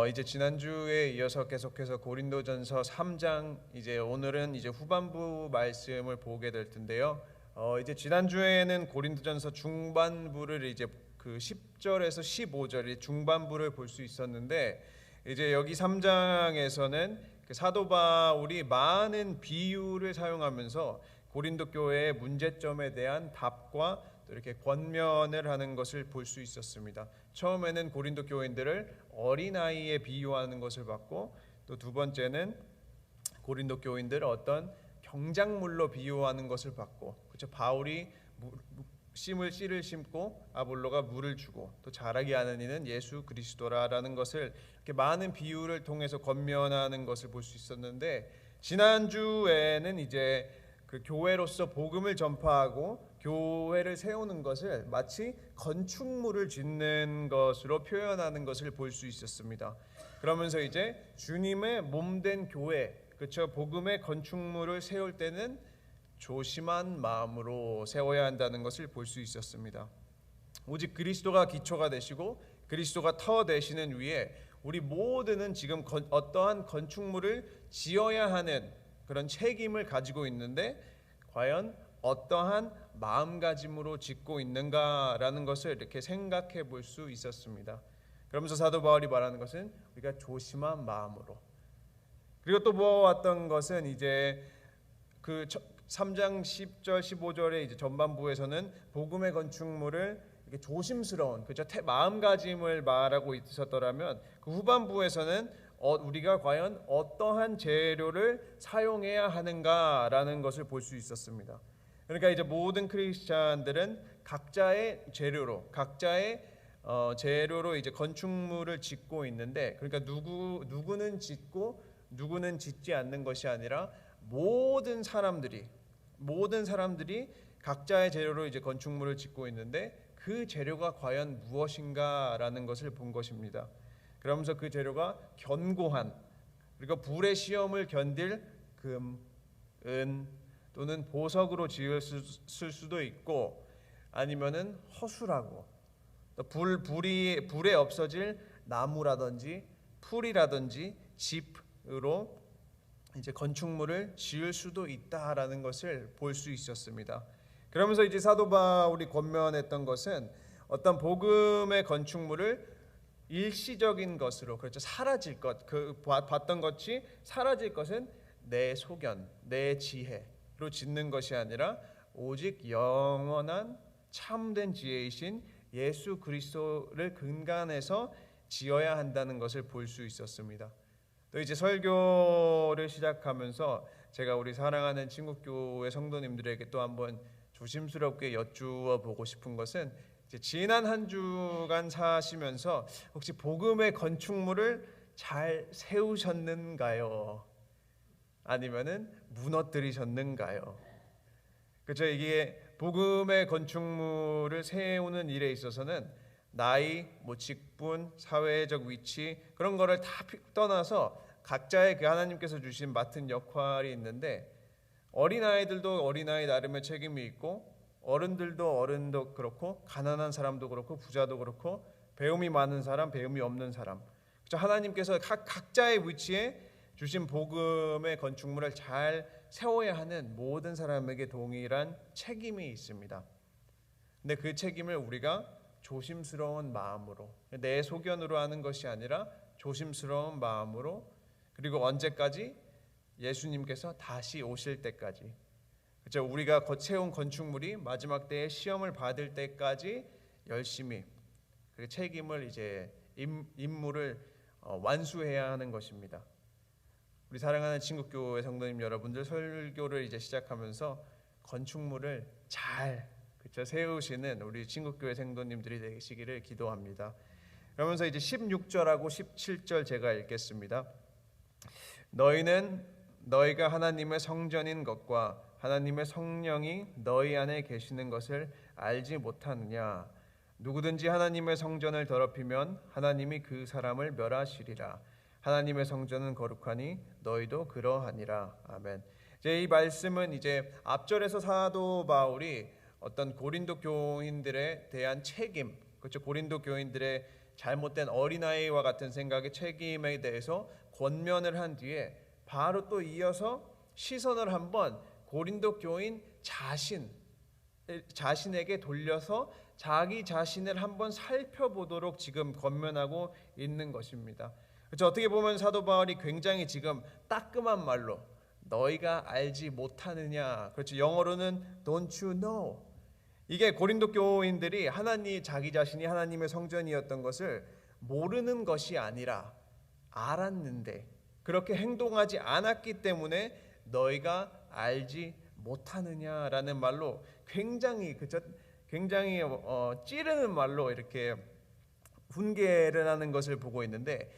이제 지난주에 이어서 계속해서 고린도전서 3장 이제 오늘은 이제 후반부 말씀을 보게 될 텐데요. 이제 지난주에는 고린도전서 중반부를 이제 그 10절에서 15절 중반부를 볼 수 있었는데, 이제 여기 3장에서는 그 사도 바울이 많은 비유를 사용하면서 고린도 교회의 문제점에 대한 답과 또 이렇게 권면을 하는 것을 볼 수 있었습니다. 처음에는 고린도 교인들을 어린아이에 비유하는 것을 봤고, 또 두 번째는 고린도 교인들을 어떤 경작물로 비유하는 것을 봤고, 그렇죠? 바울이 씨를 심고 아볼로가 물을 주고 또 자라게 하는 이는 예수 그리스도라라는 것을 이렇게 많은 비유를 통해서 권면하는 것을 볼 수 있었는데, 지난주에는 이제 그 교회로서 복음을 전파하고 교회를 세우는 것을 마치 건축물을 짓는 것으로 표현하는 것을 볼 수 있었습니다. 그러면서 이제 주님의 몸된 교회, 그렇죠? 복음의 건축물을 세울 때는 조심한 마음으로 세워야 한다는 것을 볼 수 있었습니다. 오직 그리스도가 기초가 되시고 그리스도가 터 되시는 위에 우리 모두는 지금 어떠한 건축물을 지어야 하는 그런 책임을 가지고 있는데, 과연 어떠한 마음가짐으로 짓고 있는가라는 것을 이렇게 생각해 볼 수 있었습니다. 그러면서 사도 바울이 말하는 것은 우리가 조심한 마음으로, 그리고 또 보았던 것은 이제 그 3장 10절 15절의 이제 전반부에서는 복음의 건축물을 이렇게 조심스러운, 그죠, 마음가짐을 말하고 있었더라면, 그 후반부에서는 우리가 과연 어떠한 재료를 사용해야 하는가라는 것을 볼 수 있었습니다. 그러니까 이제 모든 크리스찬들은 각자의 재료로 이제 건축물을 짓고 있는데, 그러니까 누구는 짓고 누구는 짓지 않는 것이 아니라 모든 사람들이 각자의 재료로 이제 건축물을 짓고 있는데, 그 재료가 과연 무엇인가라는 것을 본 것입니다. 그러면서 그 재료가 견고한, 그리고 불의 시험을 견딜 금, 은 또는 보석으로 지었을 수도 있고, 아니면은 허술하고 불에 없어질 나무라든지 풀이라든지 짚으로 이제 건축물을 지을 수도 있다라는 것을 볼 수 있었습니다. 그러면서 이제 사도 바울이 권면했던 것은 어떤 복음의 건축물을 일시적인 것으로, 그렇죠, 사라질 것, 그 봤던 것이 사라질 것은 내 소견, 내 지혜로 짓는 것이 아니라 오직 영원한 참된 지혜이신 예수 그리스도를 근간해서 지어야 한다는 것을 볼 수 있었습니다. 또 이제 설교를 시작하면서 제가 우리 사랑하는 친구교회 성도님들에게 또 한번 조심스럽게 여쭈어 보고 싶은 것은, 이제 지난 한 주간 사시면서 혹시 복음의 건축물을 잘 세우셨는가요? 아니면은 무너뜨리셨는가요? 그렇죠? 이게 복음의 건축물을 세우는 일에 있어서는 나이, 직분, 사회적 위치 그런 거를 다 떠나서 각자의 그 하나님께서 주신 맡은 역할이 있는데, 어린아이들도 어린아이 나름의 책임이 있고, 어른들도 어른도 그렇고, 가난한 사람도 그렇고, 부자도 그렇고, 배움이 많은 사람, 배움이 없는 사람, 그렇죠? 하나님께서 각자의 위치에 주신 복음의 건축물을 잘 세워야 하는 모든 사람에게 동일한 책임이 있습니다. 근데 그 책임을 우리가 조심스러운 마음으로, 내 소견으로 하는 것이 아니라 조심스러운 마음으로, 그리고 언제까지? 예수님께서 다시 오실 때까지, 그렇죠? 우리가 세운 건축물이 마지막 때에 시험을 받을 때까지 열심히 그 책임을 이제 임무를 완수해야 하는 것입니다. 우리 사랑하는 친구교회 성도님 여러분들, 설교를 이제 시작하면서 건축물을 잘, 그렇죠, 세우시는 우리 친구교회 성도님들이 되시기를 기도합니다. 그러면서 이제 16절하고 17절 제가 읽겠습니다. 너희는 너희가 하나님의 성전인 것과 하나님의 성령이 너희 안에 계시는 것을 알지 못하느냐? 누구든지 하나님의 성전을 더럽히면 하나님이 그 사람을 멸하시리라. 하나님의 성전은 거룩하니 너희도 그러하니라. 아멘. 이제 이 말씀은 이제 앞절에서 사도 바울이 어떤 고린도 교인들에 대한 책임, 그렇죠. 고린도 교인들의 잘못된 어린아이와 같은 생각의 책임에 대해서 권면을 한 뒤에 바로 또 이어서 시선을 한번 고린도 교인 자신에게 돌려서 자기 자신을 한번 살펴보도록 지금 권면하고 있는 것입니다. 그렇죠. 어떻게 보면 사도 바울이 굉장히 지금 따끔한 말로 너희가 알지 못하느냐. 그렇죠. 영어로는 don't you know. 이게 고린도 교인들이 자기 자신이 하나님의 성전이었던 것을 모르는 것이 아니라 알았는데 그렇게 행동하지 않았기 때문에 너희가 알지 못하느냐라는 말로 굉장히 찌르는 말로 이렇게 훈계를 하는 것을 보고 있는데,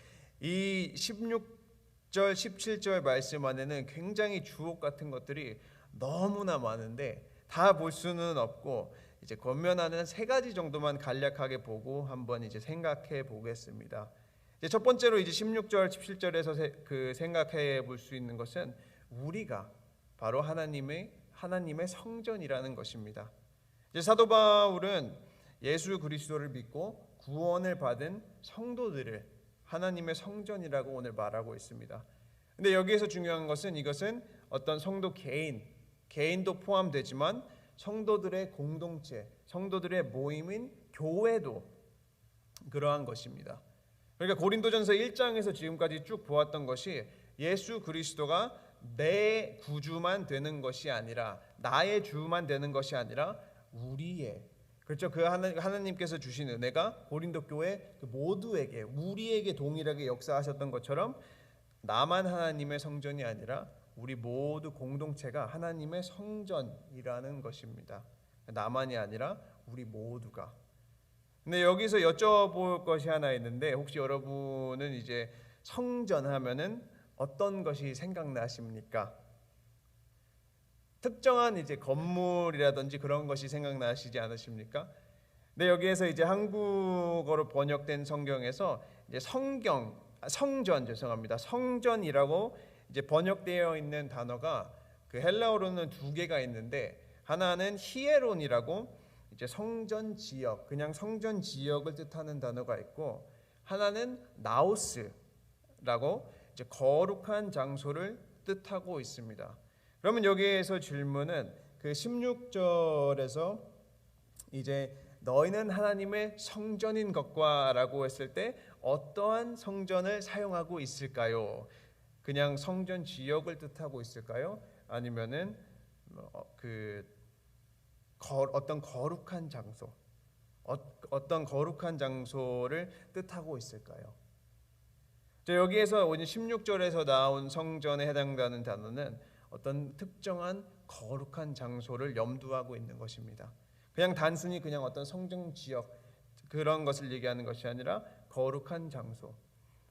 이 16절 17절 말씀 안에는 굉장히 주옥 같은 것들이 너무나 많은데 다 볼 수는 없고 이제 권면하는 세 가지 정도만 간략하게 보고 한번 이제 생각해 보겠습니다. 이제 첫 번째로 이제 16절 17절에서 생각해 볼 수 있는 것은 우리가 바로 하나님의 성전이라는 것입니다. 이제 사도 바울은 예수 그리스도를 믿고 구원을 받은 성도들을 하나님의 성전이라고 오늘 말하고 있습니다. 근데 여기에서 중요한 것은 이것은 어떤 성도 개인도 포함되지만 성도들의 공동체, 성도들의 모임인 교회도 그러한 것입니다. 그러니까 고린도전서 1장에서 지금까지 쭉 보았던 것이 예수 그리스도가 내 구주만 되는 것이 아니라, 나의 주만 되는 것이 아니라 우리의, 그렇죠, 그 하나님께서 주신 은혜가 고린도 교회 모두에게, 우리에게 동일하게 역사하셨던 것처럼 나만 하나님의 성전이 아니라 우리 모두 공동체가 하나님의 성전이라는 것입니다. 나만이 아니라 우리 모두가. 근데 여기서 여쭤볼 것이 하나 있는데, 혹시 여러분은 이제 성전 하면은 어떤 것이 생각나십니까? 특정한 이제 건물이라든지 그런 것이 생각나시지 않으십니까? 근데 여기에서 이제 한국어로 번역된 성경에서 이제 성전이라고 이제 번역되어 있는 단어가 그 헬라어로는 두 개가 있는데, 하나는 히에론이라고 이제 성전 지역, 그냥 성전 지역을 뜻하는 단어가 있고, 하나는 나우스라고 이제 거룩한 장소를 뜻하고 있습니다. 그러면 여기에서 질문은 그 16절에서 이제 너희는 하나님의 성전인 것과라고 했을 때 어떠한 성전을 사용하고 있을까요? 그냥 성전 지역을 뜻하고 있을까요? 아니면은 어떤 거룩한 장소, 어떤 거룩한 장소를 뜻하고 있을까요? 여기에서 오늘 16절에서 나온 성전에 해당되는 단어는 어떤 특정한 거룩한 장소를 염두하고 있는 것입니다. 그냥 단순히 그냥 어떤 성전 지역 그런 것을 얘기하는 것이 아니라 거룩한 장소.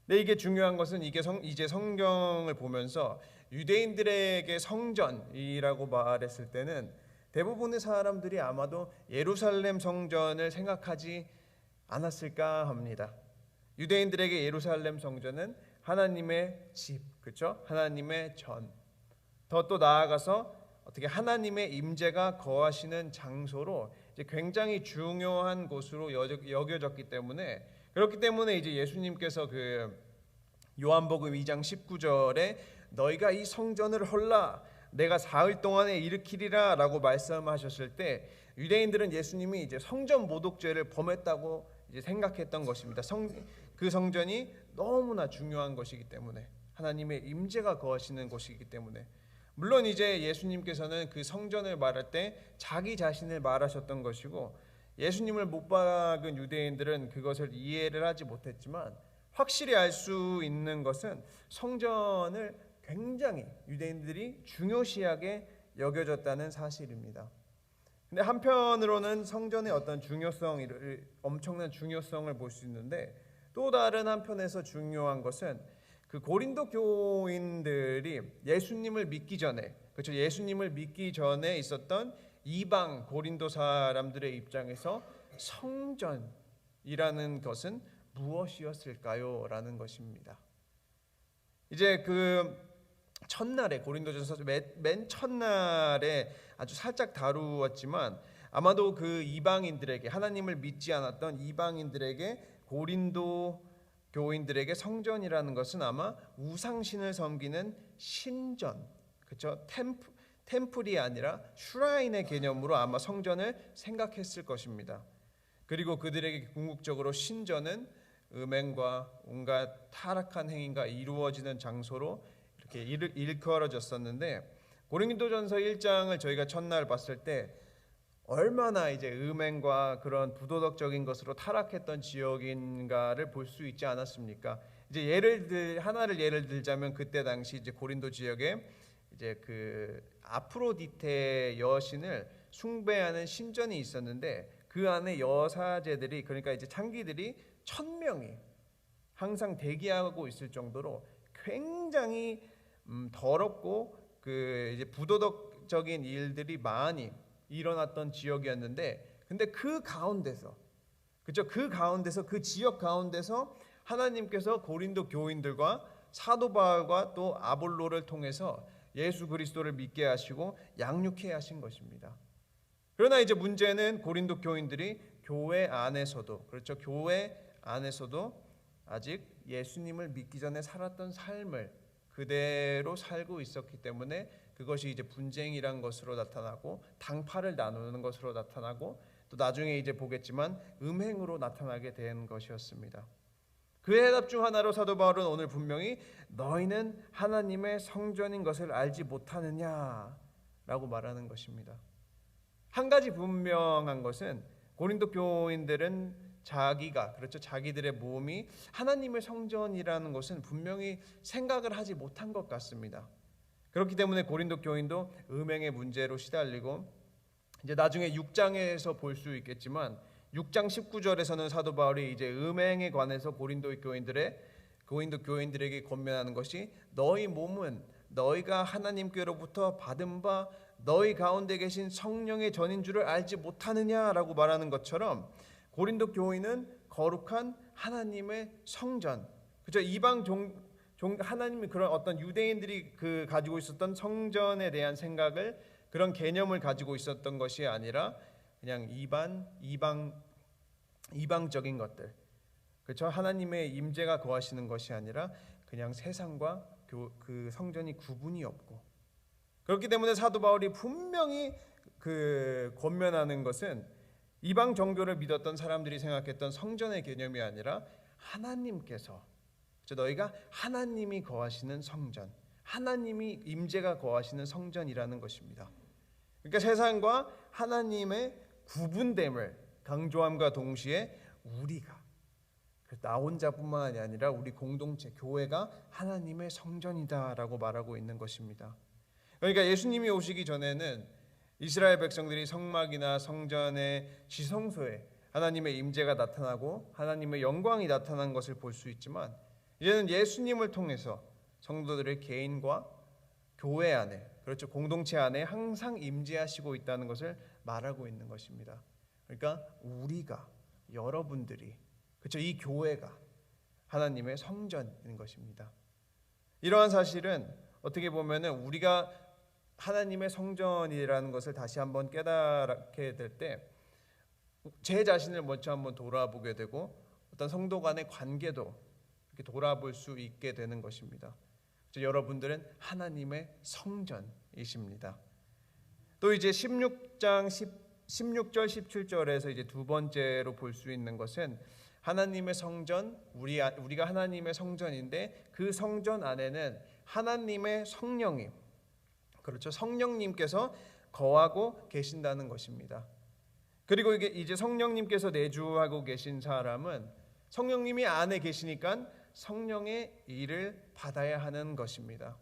근데 이게 중요한 것은 이제 성경을 보면서 유대인들에게 성전이라고 말했을 때는 대부분의 사람들이 아마도 예루살렘 성전을 생각하지 않았을까 합니다. 유대인들에게 예루살렘 성전은 하나님의 집, 그렇죠? 하나님의 전. 더 나아가서 어떻게 하나님의 임재가 거하시는 장소로 이제 굉장히 중요한 곳으로 여겨졌기 때문에, 그렇기 때문에 이제 예수님께서 그 요한복음 2장 19절에 너희가 이 성전을 헐라 내가 사흘 동안에 일으키리라라고 말씀하셨을 때 유대인들은 예수님이 이제 성전 모독죄를 범했다고 이제 생각했던 것입니다. 그 성전이 너무나 중요한 것이기 때문에, 하나님의 임재가 거하시는 곳이기 때문에. 물론 이제 예수님께서는 그 성전을 말할 때 자기 자신을 말하셨던 것이고, 예수님을 못 박은 유대인들은 그것을 이해를 하지 못했지만, 확실히 알 수 있는 것은 성전을 굉장히 유대인들이 중요시하게 여겨졌다는 사실입니다. 근데 한편으로는 성전의 어떤 엄청난 중요성을 볼 수 있는데, 또 다른 한편에서 중요한 것은 그 고린도 교인들이 예수님을 믿기 전에, 그렇죠, 예수님을 믿기 전에 있었던 이방 고린도 사람들의 입장에서 성전이라는 것은 무엇이었을까요? 라는 것입니다. 이제 그 첫날에 고린도전서 맨 첫날에 아주 살짝 다루었지만, 아마도 그 이방인들에게, 하나님을 믿지 않았던 이방인들에게, 고린도 교인들에게 성전이라는 것은 아마 우상신을 섬기는 신전, 그렇죠? 템플이 아니라 슈라인의 개념으로 아마 성전을 생각했을 것입니다. 그리고 그들에게 궁극적으로 신전은 음행과 온갖 타락한 행위가 이루어지는 장소로 이렇게 일컬어졌었는데, 고린도전서 1장을 저희가 첫날 봤을 때 얼마나 이제 음행과 그런 부도덕적인 것으로 타락했던 지역인가를 볼 수 있지 않았습니까? 이제 하나를 예를 들자면, 그때 당시 이제 고린도 지역에 이제 그 아프로디테 여신을 숭배하는 신전이 있었는데, 그 안에 여사제들이, 그러니까 이제 창기들이 1000명이 항상 대기하고 있을 정도로 굉장히 더럽고 그 이제 부도덕적인 일들이 많이 일어났던 지역이었는데, 근데 그 가운데서, 그렇죠? 그 지역 가운데서 하나님께서 고린도 교인들과 사도 바울과 또 아볼로를 통해서 예수 그리스도를 믿게 하시고 양육해 하신 것입니다. 그러나 이제 문제는 고린도 교인들이 교회 안에서도, 그렇죠? 교회 안에서도 아직 예수님을 믿기 전에 살았던 삶을 그대로 살고 있었기 때문에 그것이 이제 분쟁이란 것으로 나타나고, 당파를 나누는 것으로 나타나고, 또 나중에 이제 보겠지만 음행으로 나타나게 된 것이었습니다. 그 해답 중 하나로 사도 바울은 오늘 분명히 너희는 하나님의 성전인 것을 알지 못하느냐라고 말하는 것입니다. 한 가지 분명한 것은 고린도 교인들은 자기들의 몸이 하나님의 성전이라는 것은 분명히 생각을 하지 못한 것 같습니다. 그렇기 때문에 고린도 교인도 음행의 문제로 시달리고, 이제 나중에 6장에서 볼 수 있겠지만 6장 19절에서는 사도 바울이 이제 음행에 관해서 고린도 교인들에게 권면하는 것이, 너희 몸은 너희가 하나님께로부터 받은 바 너희 가운데 계신 성령의 전인 줄을 알지 못하느냐라고 말하는 것처럼, 고린도 교인은 거룩한 하나님의 성전, 그렇죠? 이방 하나님이 그런 어떤 유대인들이 그 가지고 있었던 성전에 대한 생각을, 그런 개념을 가지고 있었던 것이 아니라 그냥 이방적인 것들, 그렇죠? 하나님의 임재가 거하시는 것이 아니라 그냥 세상과 그 성전이 구분이 없고, 그렇기 때문에 사도 바울이 분명히 그 권면하는 것은 이방 종교를 믿었던 사람들이 생각했던 성전의 개념이 아니라 하나님께서, 너희가 하나님이 거하시는 성전, 하나님이 임재가 거하시는 성전이라는 것입니다. 그러니까 세상과 하나님의 구분됨을 강조함과 동시에 우리가, 나 혼자뿐만 아니라 우리 공동체 교회가 하나님의 성전이다라고 말하고 있는 것입니다. 그러니까 예수님이 오시기 전에는 이스라엘 백성들이 성막이나 성전의 지성소에 하나님의 임재가 나타나고 하나님의 영광이 나타난 것을 볼 수 있지만, 이제는 예수님을 통해서 성도들의 개인과 교회 안에, 그렇죠, 공동체 안에 항상 임재하시고 있다는 것을 말하고 있는 것입니다. 그러니까 우리가, 여러분들이, 그렇죠, 이 교회가 하나님의 성전인 것입니다. 이러한 사실은 어떻게 보면은 우리가 하나님의 성전이라는 것을 다시 한번 깨닫게 될 때 제 자신을 먼저 한번 돌아보게 되고, 어떤 성도 간의 관계도 이렇게 돌아볼 수 있게 되는 것입니다. 여러분들은 하나님의 성전이십니다. 또 이제 16장 16절 17절에서 이제 두 번째로 볼 수 있는 것은, 하나님의 성전, 우리가 하나님의 성전인데 그 성전 안에는 하나님의 성령이, 그렇죠, 성령님께서 거하고 계신다는 것입니다. 그리고 이제 성령님께서 내주하고 계신 사람은 성령님이 안에 계시니까 성령의 일을 받아야 하는 것입니다.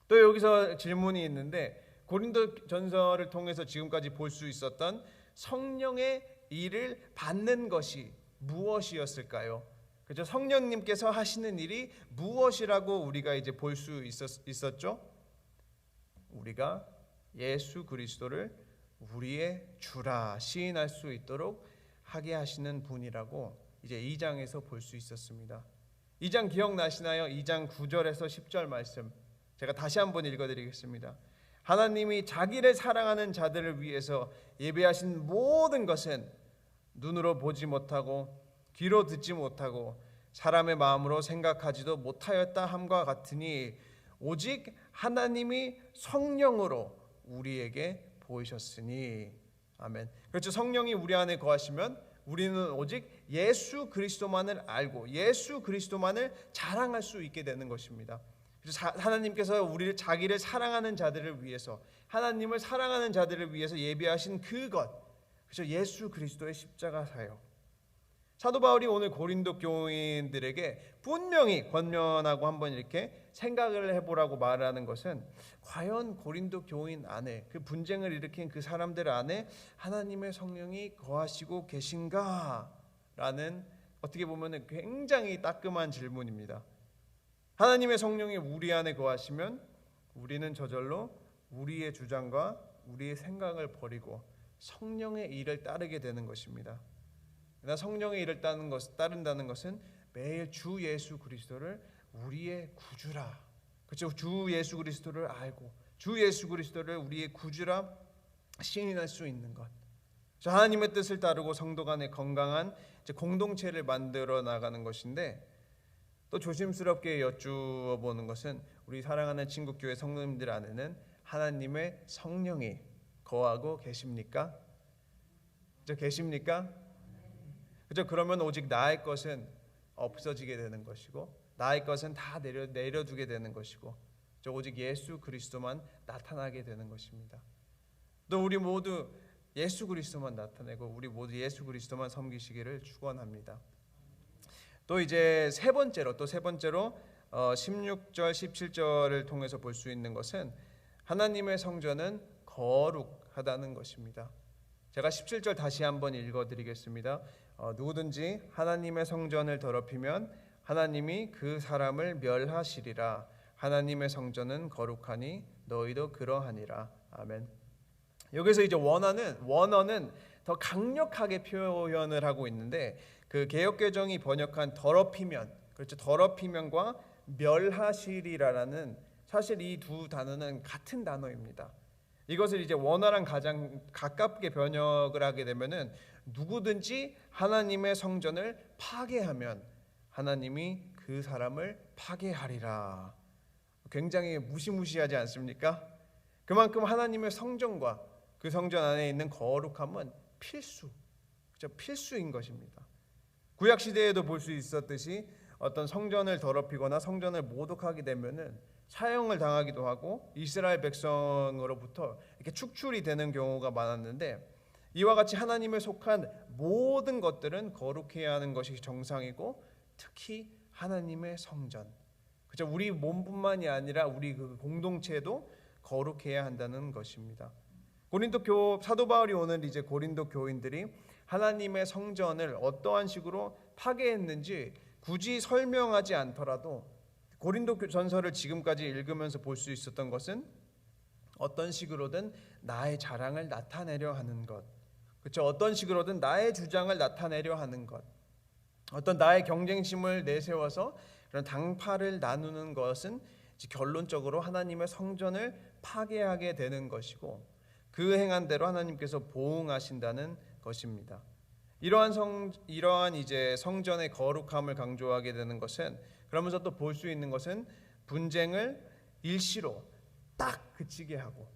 또 여기서 질문이 있는데, 고린도전서를 통해서 지금까지 볼 수 있었던 성령의 일을 받는 것이 무엇이었을까요? 그렇죠? 성령님께서 하시는 일이 무엇이라고 우리가 이제 볼 수 있었죠? 우리가 예수 그리스도를 우리의 주라 시인할 수 있도록 하게 하시는 분이라고 이제 2장에서 볼 수 있었습니다. 2장 기억나시나요? 2장 9절에서 10절 말씀 제가 다시 한번 읽어드리겠습니다. 하나님이 자기를 사랑하는 자들을 위해서 예비하신 모든 것은 눈으로 보지 못하고 귀로 듣지 못하고 사람의 마음으로 생각하지도 못하였다 함과 같으니 오직 하나님이 성령으로 우리에게 보이셨으니. 아멘. 그렇죠. 성령이 우리 안에 거하시면 우리는 오직 예수 그리스도만을 알고 예수 그리스도만을 자랑할 수 있게 되는 것입니다. 그래서 하나님께서 우리를 자기를 사랑하는 자들을 위해서 하나님을 사랑하는 자들을 위해서 예비하신 그것, 그렇죠. 예수 그리스도의 십자가 사역. 사도 바울이 오늘 고린도 교인들에게 분명히 권면하고 한번 이렇게 생각을 해보라고 말하는 것은 과연 고린도 교인 안에 그 분쟁을 일으킨 그 사람들 안에 하나님의 성령이 거하시고 계신가? 라는 어떻게 보면 굉장히 따끔한 질문입니다. 하나님의 성령이 우리 안에 거하시면 우리는 저절로 우리의 주장과 우리의 생각을 버리고 성령의 일을 따르게 되는 것입니다. 그러나 성령의 일을 따른다는 것은 매일 주 예수 그리스도를 우리의 구주라, 그렇죠? 주 예수 그리스도를 알고 주 예수 그리스도를 우리의 구주라 시인할 수 있는 것. 하나님의 뜻을 따르고 성도 간의 건강한 공동체를 만들어 나가는 것인데, 또 조심스럽게 여쭈어보는 것은 우리 사랑하는 친구교회 성도님들 안에는 하나님의 성령이 거하고 계십니까? 계십니까? 그죠? 그러면 오직 나의 것은 없어지게 되는 것이고 나의 것은 다 내려두게 되는 것이고 오직 예수 그리스도만 나타나게 되는 것입니다. 또 우리 모두 예수 그리스도만 나타내고 우리 모두 예수 그리스도만 섬기시기를 축원합니다. 또 이제 세 번째로 16절 17절을 통해서 볼 수 있는 것은 하나님의 성전은 거룩하다는 것입니다. 제가 17절 다시 한번 읽어드리겠습니다. 누구든지 하나님의 성전을 더럽히면 하나님이 그 사람을 멸하시리라. 하나님의 성전은 거룩하니 너희도 그러하니라. 아멘. 여기서 이제 원어는 더 강력하게 표현을 하고 있는데 그 개역개정이 번역한 더럽히면, 그렇죠? 더럽히면과 멸하시리라라는 사실 이 두 단어는 같은 단어입니다. 이것을 이제 원어랑 가장 가깝게 번역을 하게 되면은 누구든지 하나님의 성전을 파괴하면 하나님이 그 사람을 파괴하리라. 굉장히 무시무시하지 않습니까? 그만큼 하나님의 성전과 그 성전 안에 있는 거룩함은 필수인 것입니다. 구약 시대에도 볼 수 있었듯이 어떤 성전을 더럽히거나 성전을 모독하게 되면은 사형을 당하기도 하고 이스라엘 백성으로부터 이렇게 축출이 되는 경우가 많았는데, 이와 같이 하나님에 속한 모든 것들은 거룩해야 하는 것이 정상이고 특히 하나님의 성전, 그렇죠? 우리 몸뿐만이 아니라 우리 그 공동체도 거룩해야 한다는 것입니다. 사도 바울이 오늘 이제 고린도 교인들이 하나님의 성전을 어떠한 식으로 파괴했는지 굳이 설명하지 않더라도 고린도 전서를 지금까지 읽으면서 볼 수 있었던 것은 어떤 식으로든 나의 자랑을 나타내려 하는 것, 그렇죠? 어떤 식으로든 나의 주장을 나타내려 하는 것, 어떤 나의 경쟁심을 내세워서 그런 당파를 나누는 것은 결론적으로 하나님의 성전을 파괴하게 되는 것이고 그 행한 대로 하나님께서 보응하신다는 것입니다. 이러한 이제 성전의 거룩함을 강조하게 되는 것은, 그러면서 또 볼 수 있는 것은 분쟁을 일시로 딱 그치게 하고,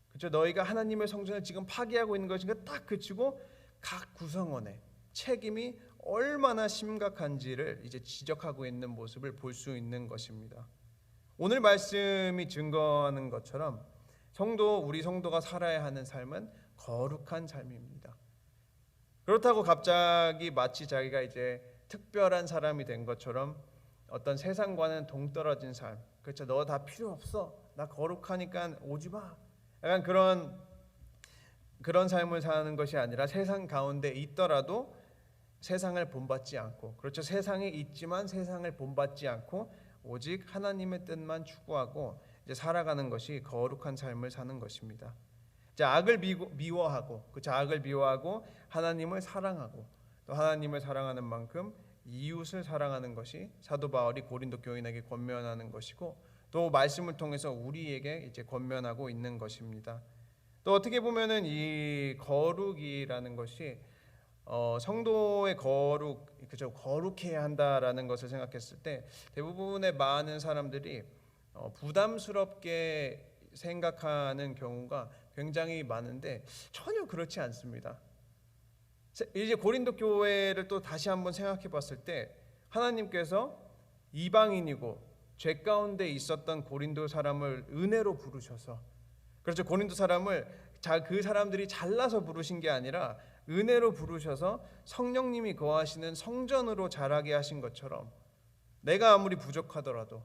그렇죠? 너희가 하나님의 성전을 지금 파괴하고 있는 것인가 딱 그치고 각 구성원의 책임이 얼마나 심각한지를 이제 지적하고 있는 모습을 볼 수 있는 것입니다. 오늘 말씀이 증거하는 것처럼 우리 성도가 살아야 하는 삶은 거룩한 삶입니다. 그렇다고 갑자기 마치 자기가 이제 특별한 사람이 된 것처럼 어떤 세상과는 동떨어진 삶, 그렇죠? 너 다 필요 없어, 나 거룩하니까 오지 마, 약간 그런 삶을 사는 것이 아니라 세상 가운데 있더라도 세상을 본받지 않고, 그렇죠? 세상에 있지만 세상을 본받지 않고 오직 하나님의 뜻만 추구하고 이제 살아가는 것이 거룩한 삶을 사는 것입니다. 악을 미워하고, 그렇죠? 악을 미워하고 하나님을 사랑하고 또 하나님을 사랑하는 만큼 이웃을 사랑하는 것이 사도 바울이 고린도 교인에게 권면하는 것이고, 또 말씀을 통해서 우리에게 이제 권면하고 있는 것입니다. 또 어떻게 보면은 이 거룩이라는 것이 성도의 그죠, 거룩해야 한다라는 것을 생각했을 때 대부분의 많은 사람들이 부담스럽게 생각하는 경우가 굉장히 많은데 전혀 그렇지 않습니다. 이제 고린도 교회를 또 다시 한번 생각해 봤을 때 하나님께서 이방인이고 죄 가운데 있었던 고린도 사람을 은혜로 부르셔서, 그렇죠, 고린도 사람을 그 사람들이 잘나서 부르신 게 아니라 은혜로 부르셔서 성령님이 거하시는 성전으로 자라게 하신 것처럼 내가 아무리 부족하더라도,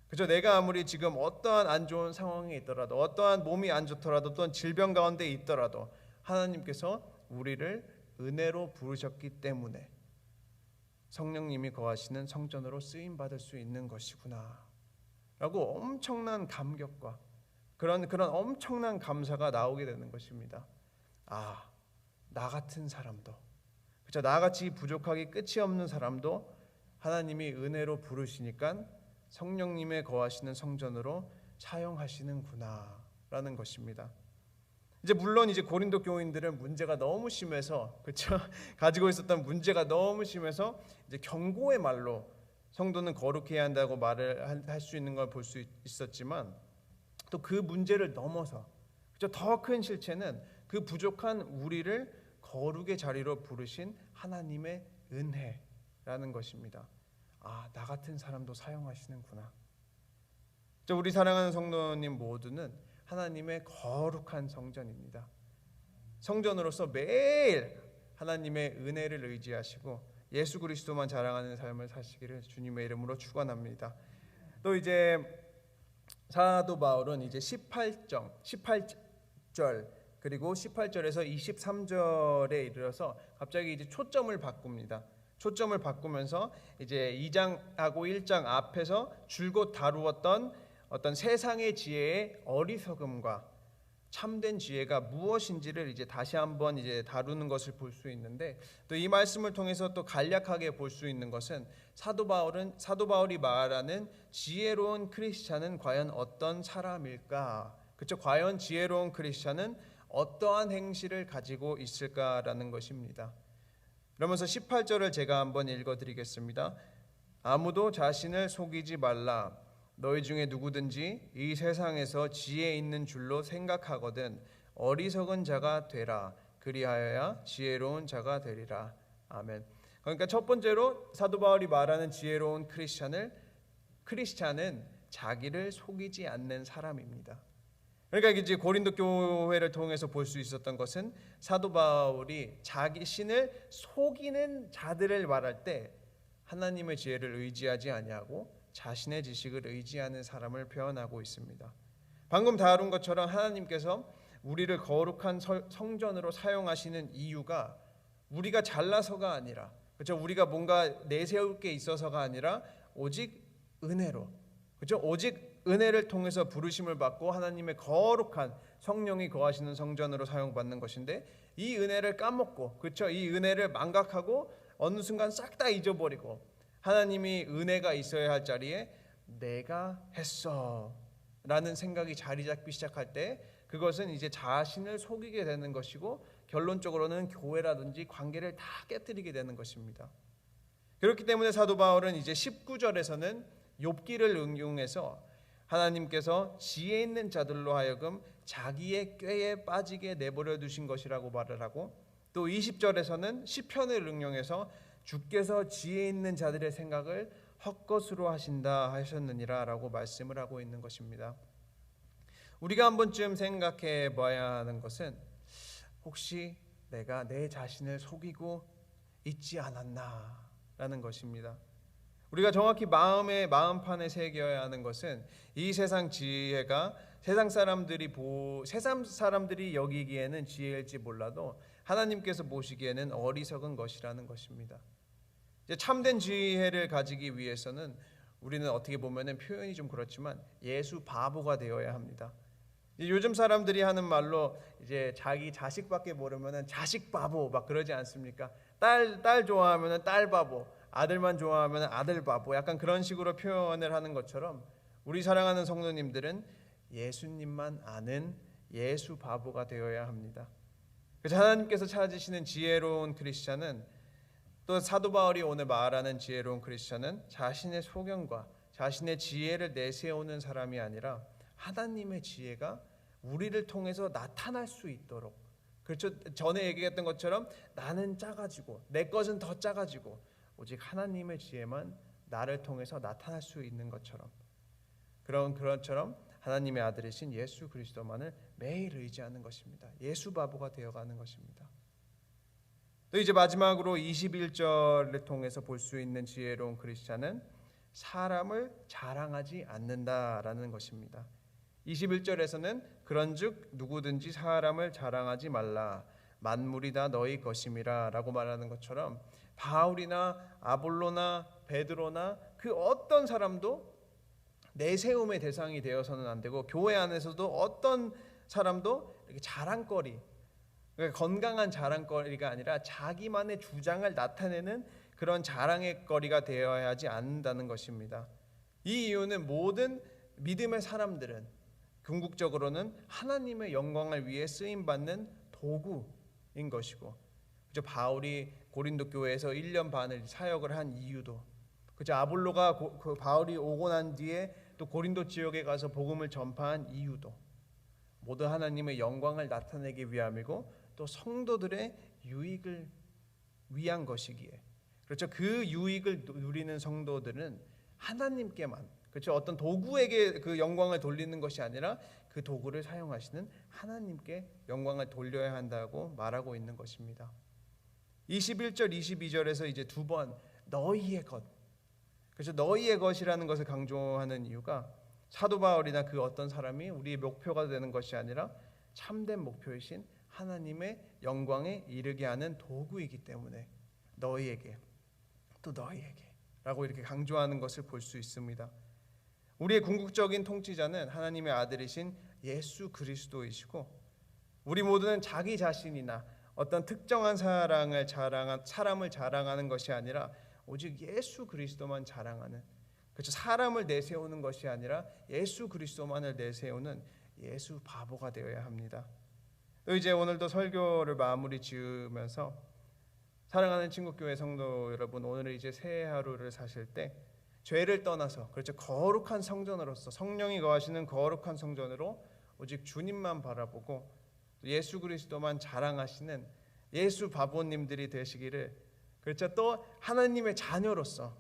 그죠, 내가 아무리 지금 어떠한 안 좋은 상황에 있더라도, 어떠한 몸이 안 좋더라도, 또는 질병 가운데 있더라도 하나님께서 우리를 은혜로 부르셨기 때문에 성령님이 거하시는 성전으로 쓰임 받을 수 있는 것이구나 라고 엄청난 감격과 그런 엄청난 감사가 나오게 되는 것입니다. 나 같은 사람도, 그렇죠, 나같이 부족하기 끝이 없는 사람도 하나님이 은혜로 부르시니까 성령님의 거하시는 성전으로 사용하시는구나 라는 것입니다. 이제 물론 이제 고린도 교인들은 문제가 너무 심해서, 그렇죠, 가지고 있었던 문제가 너무 심해서 이제 경고의 말로 성도는 거룩해야 한다고 말을 할 수 있는 걸 볼 수 있었지만, 또 그 문제를 넘어서, 그렇죠, 더 큰 실체는 그 부족한 우리를 거룩의 자리로 부르신 하나님의 은혜라는 것입니다. 나 같은 사람도 사용하시는구나. 우리 사랑하는 성도님 모두는 하나님의 거룩한 성전입니다. 성전으로서 매일 하나님의 은혜를 의지하시고 예수 그리스도만 자랑하는 삶을 사시기를 주님의 이름으로 축원합니다. 또 이제 사도 바울은 이제 18절 그리고 18절에서 23절에 이르러서 갑자기 이제 초점을 바꿉니다. 초점을 바꾸면서 이제 2장하고 1장 앞에서 줄곧 다루었던 어떤 세상의 지혜의 어리석음과 참된 지혜가 무엇인지를 이제 다시 한번 이제 다루는 것을 볼 수 있는데, 또 이 말씀을 통해서 또 간략하게 볼 수 있는 것은 사도 바울이 말하는 지혜로운 크리스찬은 과연 어떤 사람일까? 그렇죠? 과연 지혜로운 크리스찬은 어떠한 행실을 가지고 있을까라는 것입니다. 그러면서 18절을 제가 한번 읽어드리겠습니다. 아무도 자신을 속이지 말라. 너희 중에 누구든지 이 세상에서 지혜 있는 줄로 생각하거든 어리석은 자가 되라. 그리하여야 지혜로운 자가 되리라. 아멘. 그러니까 첫 번째로 사도 바울이 말하는 지혜로운 크리스찬은 자기를 속이지 않는 사람입니다. 그러니까 이제 고린도 교회를 통해서 볼 수 있었던 것은 사도 바울이 자기 신을 속이는 자들을 말할 때 하나님의 지혜를 의지하지 아니하고 자신의 지식을 의지하는 사람을 표현하고 있습니다. 방금 다룬 것처럼 하나님께서 우리를 거룩한 성전으로 사용하시는 이유가 우리가 잘나서가 아니라, 그렇죠, 우리가 뭔가 내세울 게 있어서가 아니라 오직 은혜로, 그렇죠, 오직 은혜를 통해서 부르심을 받고 하나님의 거룩한 성령이 거하시는 성전으로 사용받는 것인데, 이 은혜를 까먹고, 그렇죠, 이 은혜를 망각하고 어느 순간 싹 다 잊어버리고 하나님이 은혜가 있어야 할 자리에 내가 했어 라는 생각이 자리 잡기 시작할 때 그것은 이제 자신을 속이게 되는 것이고 결론적으로는 교회라든지 관계를 다 깨뜨리게 되는 것입니다. 그렇기 때문에 사도 바울은 이제 19절에서는 욥기를 응용해서 하나님께서 지혜 있는 자들로 하여금 자기의 꾀에 빠지게 내버려 두신 것이라고 말을 하고, 또 20절에서는 시편을 응용해서 주께서 지혜 있는 자들의 생각을 헛것으로 하신다 하셨느니라 라고 말씀을 하고 있는 것입니다. 우리가 한 번쯤 생각해 봐야 하는 것은 혹시 내가 내 자신을 속이고 있지 않았나 라는 것입니다. 우리가 정확히 마음판에 새겨야 하는 것은 이 세상 지혜가 세상 사람들이 여기기에는 지혜일지 몰라도 하나님께서 보시기에는 어리석은 것이라는 것입니다. 참된 지혜를 가지기 위해서는 우리는 어떻게 보면은 표현이 좀 그렇지만 예수 바보가 되어야 합니다. 요즘 사람들이 하는 말로 이제 자기 자식밖에 모르면은 자식 바보 막 그러지 않습니까? 딸 좋아하면은 딸 바보, 아들만 좋아하면은 아들 바보, 약간 그런 식으로 표현을 하는 것처럼 우리 사랑하는 성도님들은 예수님만 아는 예수 바보가 되어야 합니다. 그래서 하나님께서 찾으시는 지혜로운 크리스찬은, 또 사도 바울이 오늘 말하는 지혜로운 크리스찬은 자신의 소견과 자신의 지혜를 내세우는 사람이 아니라 하나님의 지혜가 우리를 통해서 나타날 수 있도록, 그렇죠? 전에 얘기했던 것처럼 나는 작아지고 내 것은 더 작아지고 오직 하나님의 지혜만 나를 통해서 나타날 수 있는 것처럼, 그런처럼 하나님의 아들이신 예수 그리스도만을 매일 의지하는 것입니다. 예수 바보가 되어가는 것입니다. 또 이제 마지막으로 21절을 통해서 볼 수 있는 지혜로운 크리스찬은 사람을 자랑하지 않는다라는 것입니다. 21절에서는 그런즉 누구든지 사람을 자랑하지 말라, 만물이 다 너희 것임이라 라고 말하는 것처럼 바울이나 아볼로나 베드로나 그 어떤 사람도 내세움의 대상이 되어서는 안 되고, 교회 안에서도 어떤 사람도 이렇게 자랑거리, 그러니까 건강한 자랑거리가 아니라 자기만의 주장을 나타내는 그런 자랑의 거리가 되어야 하지 않는다는 것입니다. 이 이유는 모든 믿음의 사람들은 궁극적으로는 하나님의 영광을 위해 쓰임받는 도구인 것이고, 그죠? 바울이 고린도 교회에서 1년 반을 사역을 한 이유도, 그죠? 아볼로가 바울이 오고 난 뒤에 또 고린도 지역에 가서 복음을 전파한 이유도 모두 하나님의 영광을 나타내기 위함이고, 또 성도들의 유익을 위한 것이기에, 그렇죠? 그 유익을 누리는 성도들은 하나님께만, 그렇죠? 어떤 도구에게 그 영광을 돌리는 것이 아니라 그 도구를 사용하시는 하나님께 영광을 돌려야 한다고 말하고 있는 것입니다. 21절 22절에서 이제 두 번 너희의 것, 그래서 너희의 것이라는 것을 강조하는 이유가 사도 바울이나 그 어떤 사람이 우리의 목표가 되는 것이 아니라 참된 목표이신 하나님의 영광에 이르게 하는 도구이기 때문에 너희에게, 또 너희에게 라고 이렇게 강조하는 것을 볼 수 있습니다. 우리의 궁극적인 통치자는 하나님의 아들이신 예수 그리스도이시고, 우리 모두는 자기 자신이나 어떤 특정한 사람을 자랑하는 것이 아니라 오직 예수 그리스도만 자랑하는, 그렇죠? 사람을 내세우는 것이 아니라 예수 그리스도만을 내세우는 예수 바보가 되어야 합니다. 또 이제 오늘도 설교를 마무리 지으면서 사랑하는 친구교회 성도 여러분, 오늘 이제 새 하루를 사실 때 죄를 떠나서, 그렇죠, 거룩한 성전으로서, 성령이 거하시는 거룩한 성전으로 오직 주님만 바라보고 예수 그리스도만 자랑하시는 예수 바보님들이 되시기를, 그렇죠, 또 하나님의 자녀로서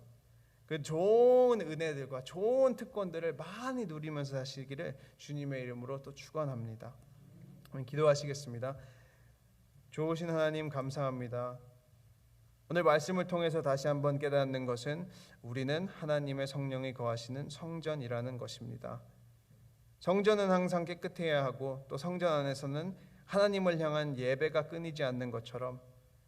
그 좋은 은혜들과 좋은 특권들을 많이 누리면서 사시기를 주님의 이름으로 또 축원합니다. 기도하시겠습니다. 좋으신 하나님 감사합니다. 오늘 말씀을 통해서 다시 한번 깨닫는 것은 우리는 하나님의 성령이 거하시는 성전이라는 것입니다. 성전은 항상 깨끗해야 하고, 또 성전 안에서는 하나님을 향한 예배가 끊이지 않는 것처럼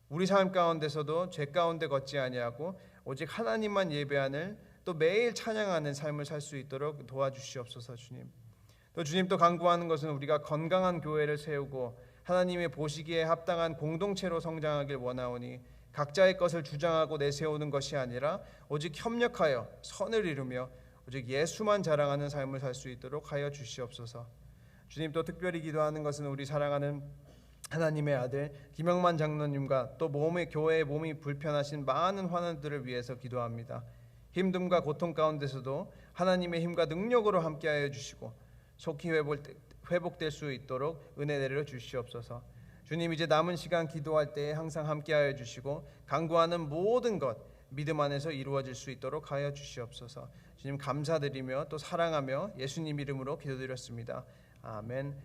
우리 삶 가운데서도 죄 가운데 걷지 아니하고 오직 하나님만 예배하는, 또 매일 찬양하는 삶을 살 수 있도록 도와주시옵소서. 주님, 또 주님 또 간구하는 것은 우리가 건강한 교회를 세우고 하나님의 보시기에 합당한 공동체로 성장하길 원하오니, 각자의 것을 주장하고 내세우는 것이 아니라 오직 협력하여 선을 이루며 오직 예수만 자랑하는 삶을 살 수 있도록 하여 주시옵소서. 주님, 또 특별히 기도하는 것은 우리 사랑하는 하나님의 아들 김영만 장로님과 또 교회의 몸이 불편하신 많은 환우들을 위해서 기도합니다. 힘듦과 고통 가운데서도 하나님의 힘과 능력으로 함께하여 주시고 속히 회복될 수 있도록 은혜 내려 주시옵소서. 주님, 이제 남은 시간 기도할 때에 항상 함께하여 주시고 간구하는 모든 것 믿음 안에서 이루어질 수 있도록 하여 주시옵소서. 주님 감사드리며 또 사랑하며 예수님 이름으로 기도드렸습니다. 아멘.